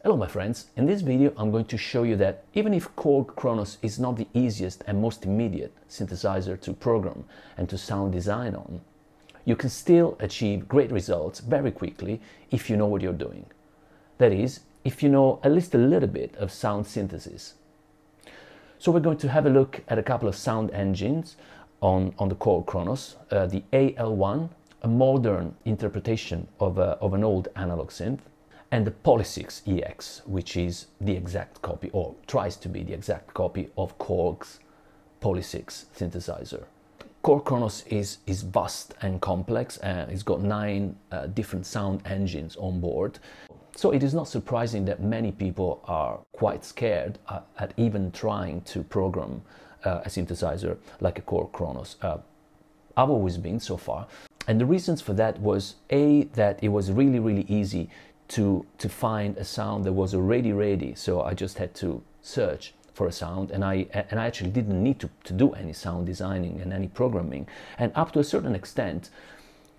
Hello my friends, in this video I'm going to show you that even if Korg Kronos is not the easiest and most immediate synthesizer to program and to sound design on, you can still achieve great results very quickly if you know what you're doing. That is, if you know at least a little bit of sound synthesis. So we're going to have a look at a couple of sound engines on the Korg Kronos, the AL1, a modern interpretation of an old analog synth, and the Poly6 EX, which is the exact copy, or tries to be the exact copy, of Korg's Poly6 synthesizer. Korg Kronos is vast and complex, and it's got 9 different sound engines on board. So it is not surprising that many people are quite scared at even trying to program a synthesizer like a Korg Kronos. I've always been so far. And the reasons for that was that it was really easy to find a sound that was already ready. So I just had to search for a sound, and I actually didn't need to do any sound designing and any programming. And up to a certain extent,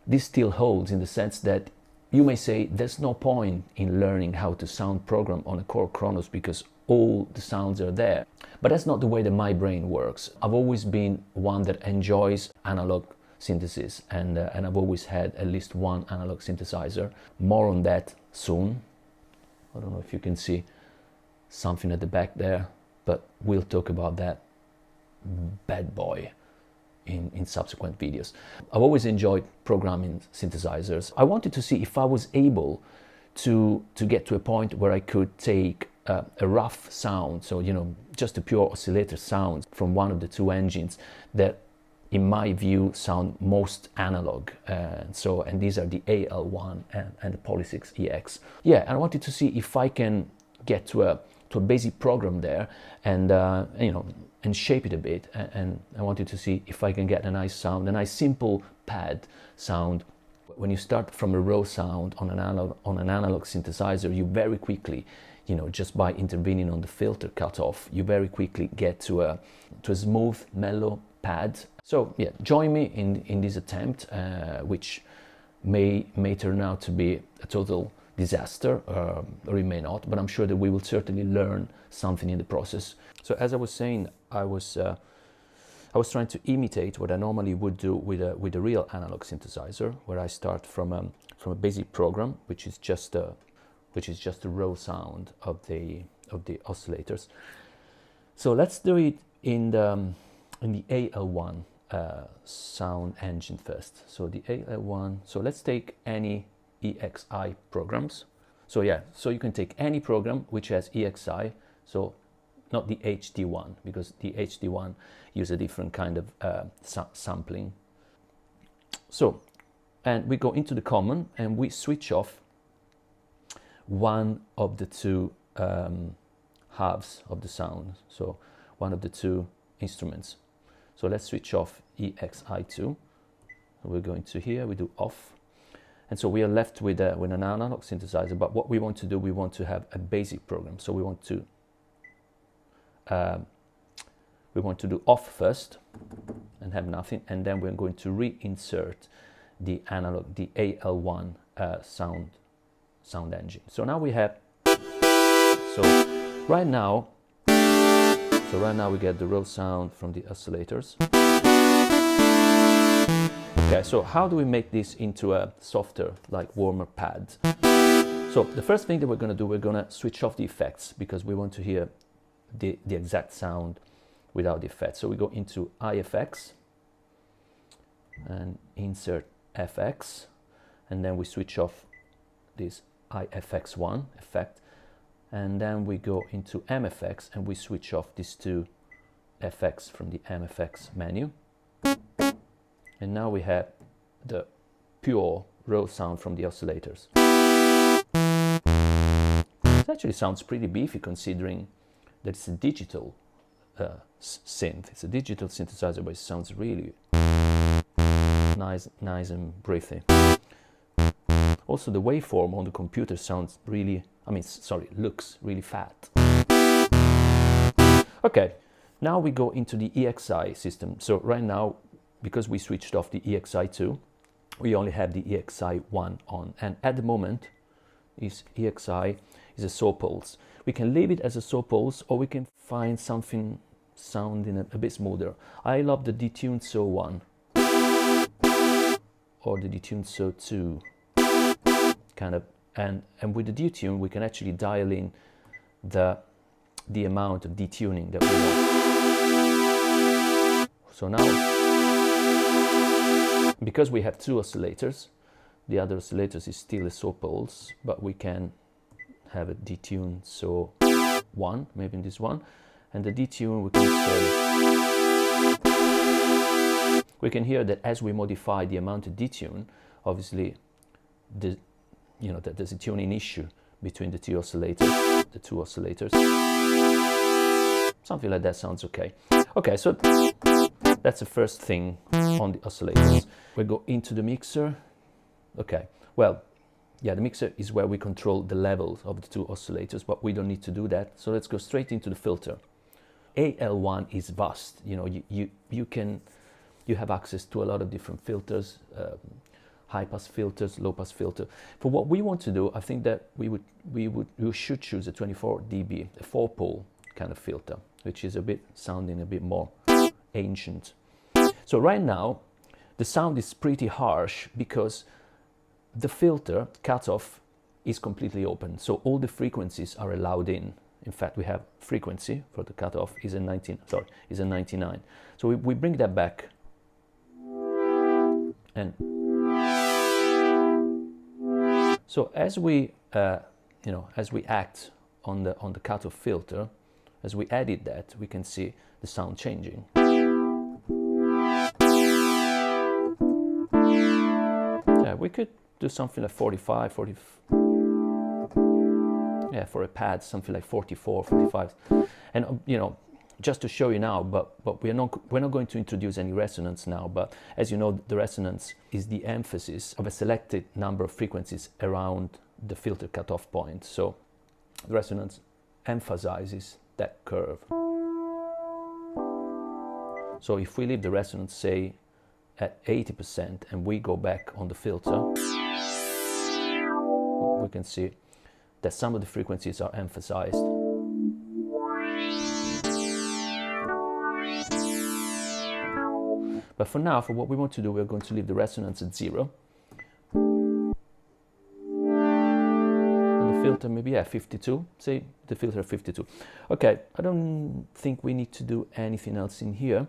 this still holds in the sense that you may say there's no point in learning how to sound program on a Korg Kronos because all the sounds are there. But that's not the way that my brain works. I've always been one that enjoys analog synthesis, and I've always had at least one analog synthesizer. More on that soon. I don't know if you can see something at the back there, but we'll talk about that bad boy in subsequent videos. I've always enjoyed programming synthesizers. I wanted to see if I was able to get to a point where I could take a rough sound, so just a pure oscillator sound from one of the 2 engines that in my view sound most analog, and these are the AL1 and the Poly6 EX. Yeah, and I wanted to see if I can get to a basic program there and and shape it a bit, and I wanted to see if I can get a nice sound, a nice simple pad sound. When you start from a raw sound on an analog synthesizer, you very quickly, just by intervening on the filter cutoff, you very quickly get to a smooth, mellow pad. So yeah, join me in this attempt, which may turn out to be a total disaster, or it may not, but I'm sure that we will certainly learn something in the process. So as I was saying, I was trying to imitate what I normally would do with a real analog synthesizer, where I start from a basic program, which is just a raw sound of the oscillators. So let's do it in the AL1 sound engine first. So the AL1. So let's take any EXI programs. So yeah, so you can take any program which has EXI. So not the HD1, because the HD1 use a different kind of sampling. So, and we go into the common and we switch off one of the 2 halves of the sound. So one of the 2 instruments. So let's switch off EXI2. So we're going to here, we do off. And so we are left with an analog synthesizer, but what we want to do, we want to have a basic program. So we want to do off first and have nothing, and then we're going to reinsert the analog, the AL1 sound engine. So now we have, right now we get the raw sound from the oscillators. Okay, so how do we make this into a softer, like warmer pad? So the first thing that we're going to do, we're going to switch off the effects, because we want to hear the exact sound without the effects. So we go into IFX and insert FX, and then we switch off this IFX1 effect, and then we go into MFX and we switch off these 2 FX from the MFX menu. And now we have the pure raw sound from the oscillators. It actually sounds pretty beefy, considering that it's a digital synth. It's a digital synthesizer, but it sounds really nice and breathy. Also, the waveform on the computer sounds really, looks really fat. Okay, now we go into the EXI system. So right now, because we switched off the EXI2, we only have the EXI1 on, and at the moment EXI is a saw pulse. We can leave it as a saw pulse, or we can find something sounding a bit smoother. I love the detuned saw 1 or the detuned saw 2 kind of, and with the detune we can actually dial in the amount of detuning that we want. So now, because we have 2 oscillators, the other oscillators is still a saw pulse, but we can have a detuned saw 1, maybe in this one, and the detune we can say, we can hear that as we modify the amount of detune, obviously that there's a tuning issue between the 2 oscillators, something like that sounds okay. Okay, so that's the first thing on the oscillators. We go into the mixer. Okay, well, yeah, the mixer is where we control the levels of the 2 oscillators, but we don't need to do that. So let's go straight into the filter. AL1 is vast. You know, you have access to a lot of different filters, high pass filters, low pass filter. For what we want to do, I think that we should choose a 24 dB, a 4-pole kind of filter, which is sounding a bit more ancient. So right now, the sound is pretty harsh because the filter cutoff is completely open. So all the frequencies are allowed in. In fact, we have frequency for the cutoff is a 99. So we bring that back, and so as we act on the cutoff filter, as we edit that, we can see the sound changing. Yeah, we could do something like 45, 40. Yeah, for a pad, something like 44, 45. And just to show you now, but we're not going to introduce any resonance now. But as you know, the resonance is the emphasis of a selected number of frequencies around the filter cutoff point. So the resonance emphasizes that curve. So if we leave the resonance, say, at 80% and we go back on the filter, we can see that some of the frequencies are emphasized. But for now, for what we want to do, we're going to leave the resonance at 0. And the filter maybe at 52. Say the filter at 52. Okay, I don't think we need to do anything else in here.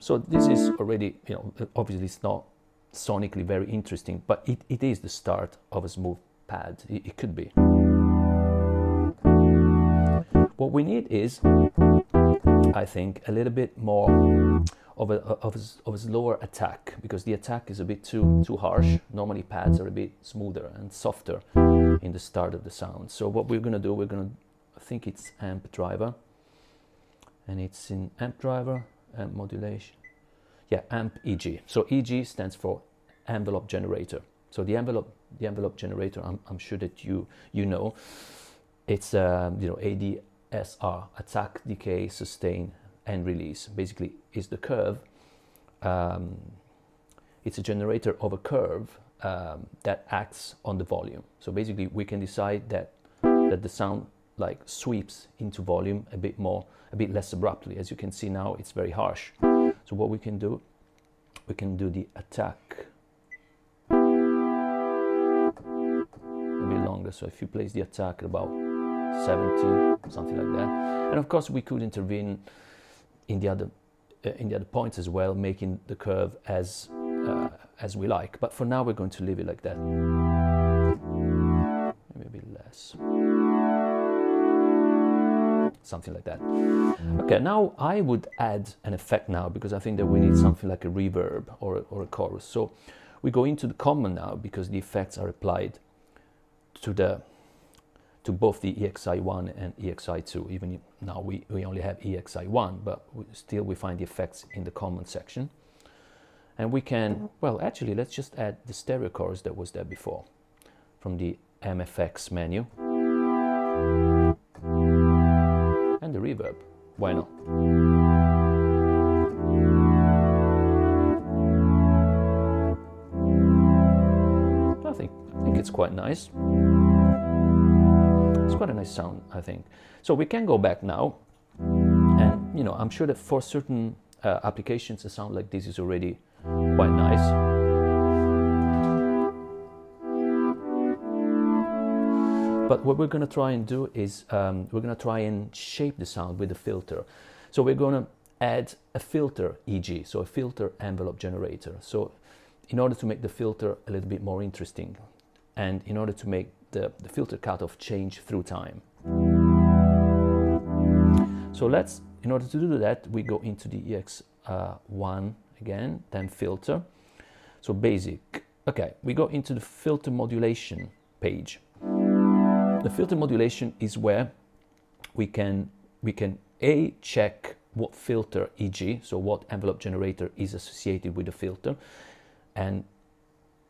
So this is already, obviously it's not sonically very interesting, but it is the start of a smooth pad. It could be. What we need is, I think, a little bit more of a slower attack, because the attack is a bit too harsh. Normally pads are a bit smoother and softer in the start of the sound. So what we're going to do, I think it's amp driver, and it's in amp driver and modulation. Yeah, amp EG. So EG stands for envelope generator. So the envelope generator, I'm sure that you know, it's ADSR, attack, decay, sustain, and release. Basically, is the curve. It's a generator of a curve that acts on the volume. So basically, we can decide that the sound like sweeps into volume a bit less abruptly. As you can see now, it's very harsh. So what we can do the attack a bit longer. So if you place the attack at about 70, something like that, and of course we could intervene in the other points as well, making the curve as we like. But for now, we're going to leave it like that. Maybe a bit less. Something like that. Okay, now I would add an effect now, because I think that we need something like a reverb or a chorus. So we go into the common now, because the effects are applied to both the EXI1 and EXI2. Even now we only have EXI1, but still we find the effects in the common section. And we can, well, actually, let's just add the stereo chorus that was there before from the MFX menu. And the reverb, why not? I think quite nice. It's quite a nice sound, I think. So we can go back now, and you know, I'm sure that for certain applications a sound like this is already quite nice. But what we're going to try and do is we're going to try and shape the sound with the filter. So we're going to add a filter EG, so a filter envelope generator. So in order to make the filter a little bit more interesting, and in order to make the filter cutoff change through time. So let's, in order to do that, we go into the EX1 again, then filter. So basic. Okay, we go into the filter modulation page. The filter modulation is where we can A, check what filter EG, so what envelope generator is associated with the filter, and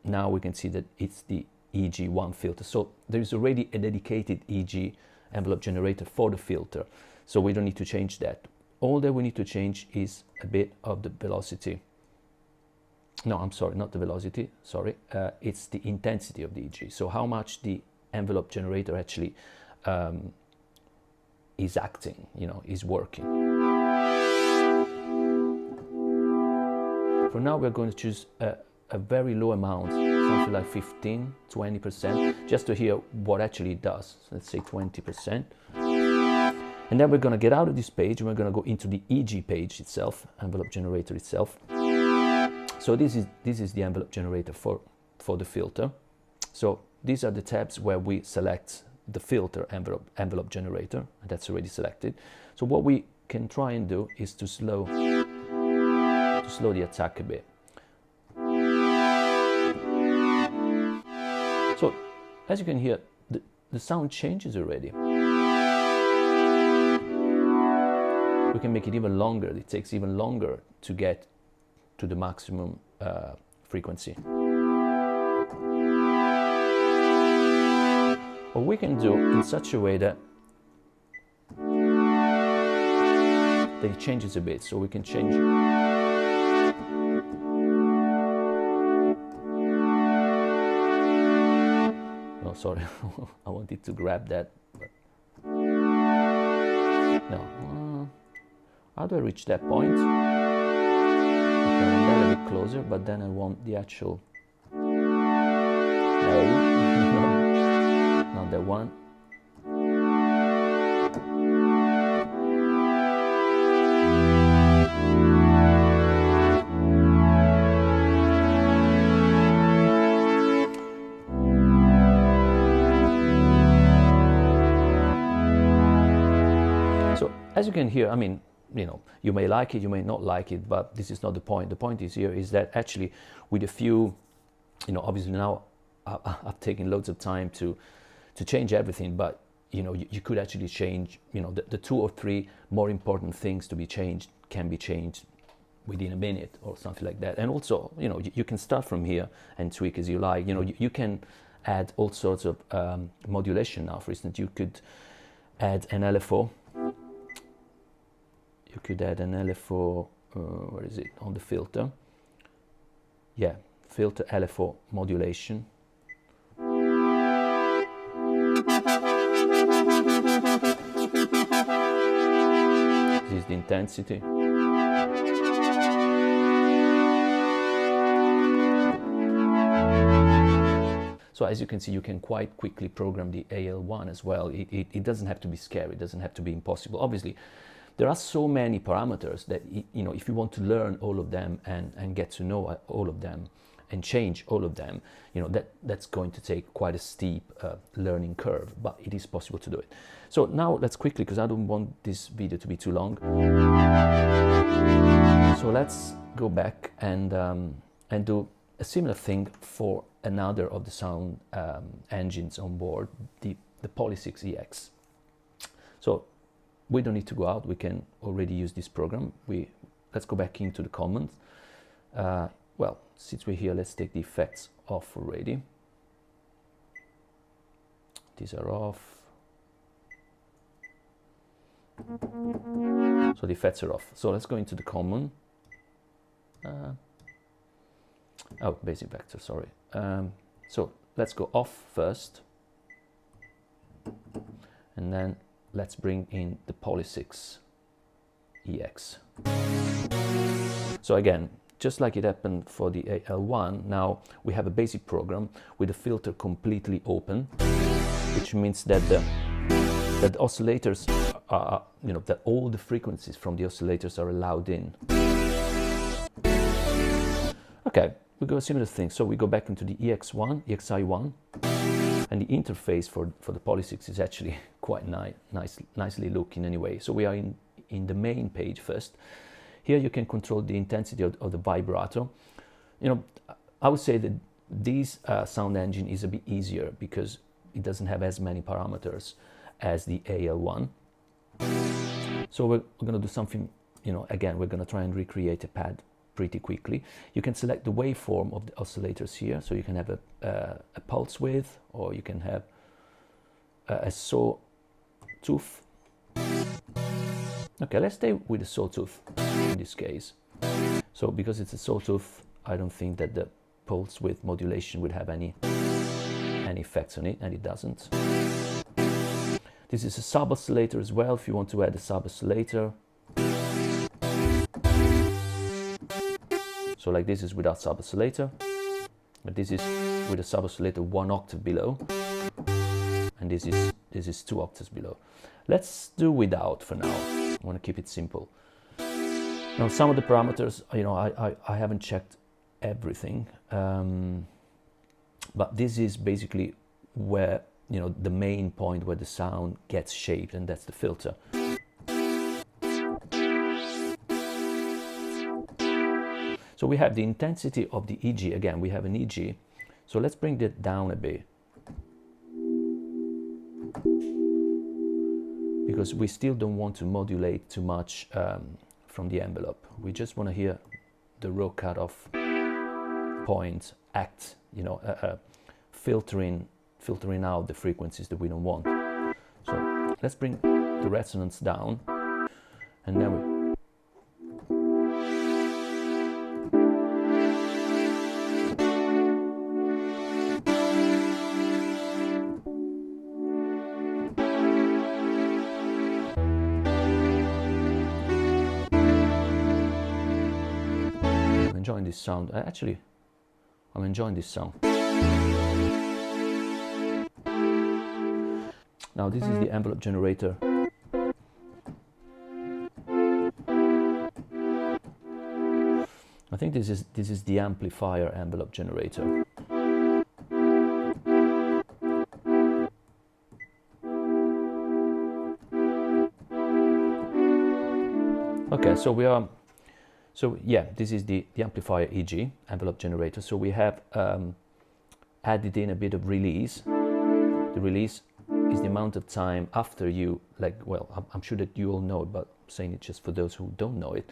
now we can see that it's the EG1 filter. So there is already a dedicated EG envelope generator for the filter, so we don't need to change that. All that we need to change is a bit of the velocity. No, I'm sorry, not the velocity, sorry. It's the intensity of the EG, so how much the envelope generator actually is acting, you know, is working. For now, we're going to choose a very low amount, something like 15–20%, just to hear what actually it does. So let's say 20%. And then we're going to get out of this page and we're going to go into the EG page itself, envelope generator itself. So this is the envelope generator for the filter. So these are the tabs where we select the filter envelope generator, and that's already selected. So what we can try and do is to slow the attack a bit. So as you can hear, the sound changes already. We can make it even longer. It takes even longer to get to the maximum frequency. Or we can do in such a way that it changes a bit, so we can change. Oh, sorry, I wanted to grab that. But no. How do I reach that point? Okay, I want that a bit closer, but then I want the actual. No. Not that one. So as you can hear, I mean, you know, you may like it, you may not like it, but this is not the point. The point is here is that actually with a few, you know, obviously now I've taken loads of time to change everything, but you know, you could actually change, you know, the 2 or 3 more important things to be changed can be changed within a minute or something like that. And also, you know, you can start from here and tweak as you like. You know, you can add all sorts of modulation now. For instance, you could add an LFO. You could add an LFO, where is it, on the filter? Yeah, filter LFO modulation. This is the intensity. So as you can see, you can quite quickly program the AL1 as well. It doesn't have to be scary, it doesn't have to be impossible. Obviously, there are so many parameters that, you know, if you want to learn all of them and get to know all of them and change all of them, you know, that's going to take quite a steep learning curve, but it is possible to do it. So now let's quickly, because I don't want this video to be too long. So let's go back and do a similar thing for another of the sound engines on board, the Poly6 EX. So we don't need to go out, we can already use this program. Let's go back into the commands. Well, since we're here, let's take the effects off already. These are off. So the effects are off. So let's go into the common. Oh, basic vector, sorry. So let's go off first, and then let's bring in the Poly6 EX. So again, just like it happened for the AL1, now we have a basic program with the filter completely open, which means that the oscillators are, that all the frequencies from the oscillators are allowed in. Okay, we go a similar thing. So we go back into the EX1, EXI1, and the interface for the Poly6 is actually quite nicely looking anyway. So we are in the main page first. Here you can control the intensity of the vibrato. I would say that this sound engine is a bit easier because it doesn't have as many parameters as the AL1. So we're going to do something, again, we're going to try and recreate a pad pretty quickly. You can select the waveform of the oscillators here. So you can have a pulse width, or you can have a sawtooth. Okay, let's stay with the sawtooth in this case. So because it's a sawtooth, I don't think that the pulse width modulation would have any effects on it, and it doesn't. This is a sub oscillator as well, if you want to add a sub oscillator. So like this is without sub oscillator, but this is with a sub oscillator 1 octave below, and this is 2 octaves below. Let's do without for now. I want to keep it simple. Now some of the parameters, I haven't checked everything, but this is basically where, the main point where the sound gets shaped, and that's the filter. So we have the intensity of the EG. Again, we have an EG. So let's bring that down a bit, because we still don't want to modulate too much from the envelope. We just want to hear the raw cutoff point act, filtering out the frequencies that we don't want. So let's bring the resonance down, and then we enjoying this sound. I'm enjoying this sound. Now this is the envelope generator. I think this is the amplifier envelope generator. Okay, so yeah, this is the amplifier EG, envelope generator. So we have added in a bit of release. The release is the amount of time after you, I'm sure that you all know it, but I'm saying it just for those who don't know it.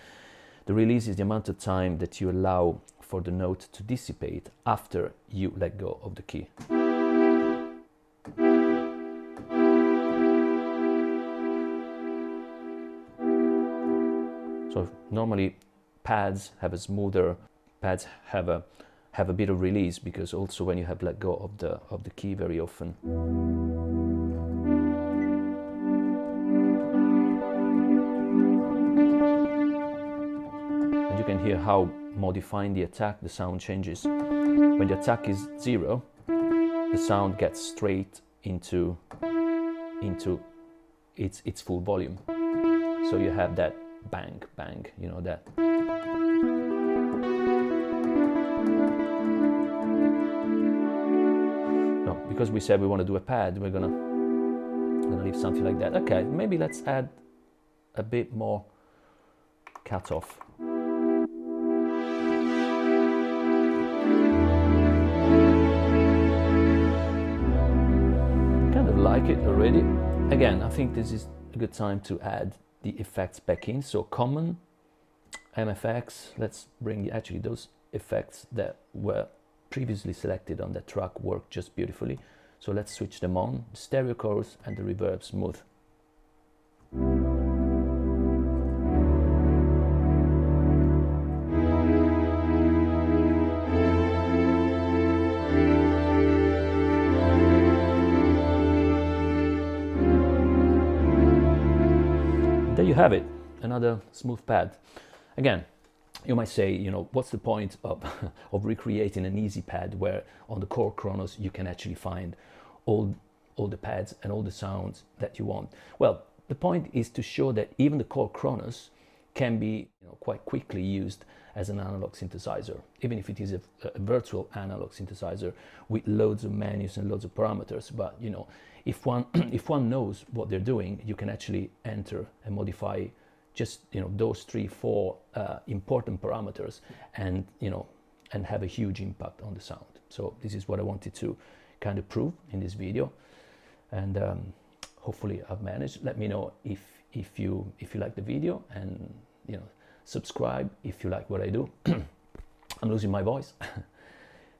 The release is the amount of time that you allow for the note to dissipate after you let go of the key. So normally pads have a bit of release, because also when you have let go of the key very often. And you can hear how modifying the attack, the sound changes. When the attack is 0, the sound gets straight into its full volume. So you have that bang, bang, that. No, because we said we want to do a pad, we're gonna leave something like that. Okay, maybe let's add a bit more cutoff. Kind of like it already. Again, I think this is a good time to add the effects back in. So common, MFX, let's bring actually those effects that were previously selected on that track work just beautifully. So let's switch them on, the stereo chorus and the reverb smooth. have it, another smooth pad. Again, you might say, you know, what's the point of, of recreating an easy pad where on the Korg Kronos you can actually find all the pads and all the sounds that you want? Well, the point is to show that even the Korg Kronos can be, you know, quite quickly used as an analog synthesizer, even if it is a virtual analog synthesizer with loads of menus and loads of parameters. But you know, if one knows what they're doing, you can actually enter and modify just, you know, those 3-4 important parameters, and you know, and have a huge impact on the sound. So this is what I wanted to kind of prove in this video, and hopefully I've managed. Let me know if you like the video, and you know, subscribe if you like what I do. I'm losing my voice.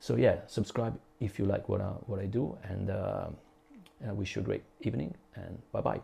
So yeah, subscribe if you like what I do, and I wish you a great evening, and bye bye.